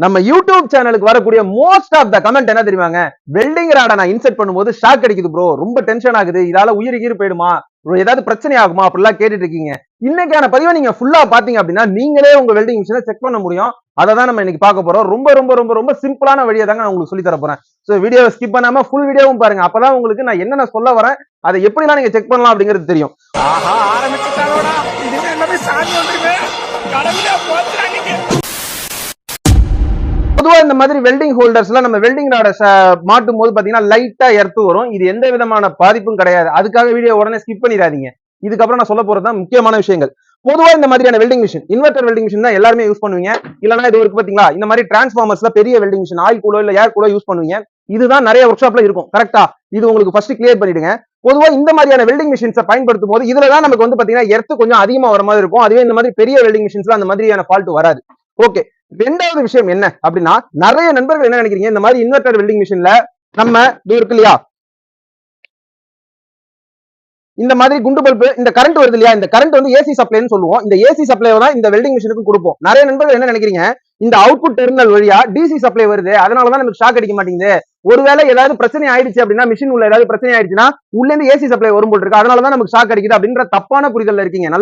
நம்ம யூடியூப் சேனலுக்கு வரக்கூடிய மோஸ்ட் ஆஃப் த கமெண்ட் என்ன தெரியுமாங்க, வெல்டிங் ராட நான் இன்செர்ட் பண்ணும்போது ஷாக் அடிக்குது ப்ரோ, ரொம்ப டென்ஷன் ஆகுது, இதால உயிர் போயிடுமா, ஏதாவது பிரச்சனை ஆகுமா அப்படிலாம் கேட்டுட்டு இருக்கீங்க. இன்னைக்கான பதிவை நீங்க ஃபுல்லா பாத்தீங்க அப்படின்னா நீங்களே உங்க வெல்டிங் மிஷினை செக் பண்ண முடியும். அதை தான் நம்ம இன்னைக்கு பார்க்க போறோம். ரொம்ப ரொம்ப ரொம்ப ரொம்ப சிம்பிளான வழியை தாங்க நான் உங்களுக்கு சொல்லி தர போறேன். சோ வீடியோவை ஸ்கிப் பண்ணாம ஃபுல் வீடியோவும் பாருங்க. அப்பதான் உங்களுக்கு நான் என்ன சொல்ல வரேன், அதை எப்படிலாம் நீங்க செக் பண்ணலாம் அப்படிங்கிறது தெரியும். பொதுவா இந்த மாதிரி வெல்டிங் ஹோல்டர்ஸ்ல நம்ம வெல்டிங் ராட மாட்டும் போது பாத்தீங்கன்னா லைட்டா எர்த்து வரும். இது எந்த விதமான பாதிப்பும் கிடையாது. அதுக்காக வீடியோ உடனே ஸ்கிப் பண்ணிடாதீங்க. இதுக்கப்புறம் நான் சொல்ல போறதுதான் முக்கியமான விஷயங்கள். பொதுவா இந்த மாதிரியான welding machine, inverter welding machine தான் எல்லாருமே யூஸ் பண்ணுவீங்க. இல்லனா இது இருக்கு பாத்தீங்களா, இந்த மாதிரி டிரான்ஸ்ஃபார்மர்ஸ்ல பெரிய வெல்டிங் மிஷின் ஆயில் கூலோ இல்ல ஏர் கூலோ யூஸ் பண்ணுவீங்க. இதுதான் நிறைய ஒர்க் ஷாப்ல இருக்கும். கரெக்டா? இது உங்களுக்கு ஃபர்ஸ்ட் கிளியர் பண்ணிடுங்க. பொதுவா இந்த மாதிரியான வெல்டிங் மிஷின்ஸை பயன்படுத்தும் போது இதுலதான் நமக்கு வந்து பாத்தீங்கன்னா எர்த்து கொஞ்சம் அதிகமா வர மாதிரி இருக்கும். அதுவே இந்த மாதிரி பெரிய வெல்டிங் மிஷின்ஸ்ல அந்த மாதிரியான ஃபால்ட் வராது. ஓகே, ரெண்டாவது விஷயம் என்ன அப்படின்னா, நிறைய நண்பர்கள் என்ன நினைக்கிறீங்க, இந்த மாதிரி இன்வெர்டர் வெல்டிங் மிஷின்ல நம்ம இருக்கு இல்லையா, இந்த மாதிரி குண்டு பல்பு, இந்த கரண்ட் வருது இல்லையா, இந்த கரண்ட் வந்து ஏசி சப்ளைன்னு சொல்லுவோம். இந்த ஏசி சப்ளை தான் இந்த வெல்டிங் மிஷினுக்கு கொடுப்போம். நிறைய நண்பர்கள் என்ன நினைக்கிறீங்க, இந்த அவுட்புட் டெர்மினல் வழியா டிசி சப்ளை வருது, அதனாலதான் நமக்கு ஷாக் அடிக்க மாட்டேங்குது, ஒருவேளை ஏதாவது பிரச்சனை ஆயிடுச்சு அப்படின்னா, மிஷின் உள்ள ஏதாவது பிரச்சனை ஆயிடுச்சுன்னா உள்ள இருந்து ஏசி சப்ளை வரும் போல் இருக்கு, அதனாலதான் நமக்கு ஷாக் அடிக்குது அப்படின்ற தப்பான புரிதல் இருக்கீங்க. நல்லா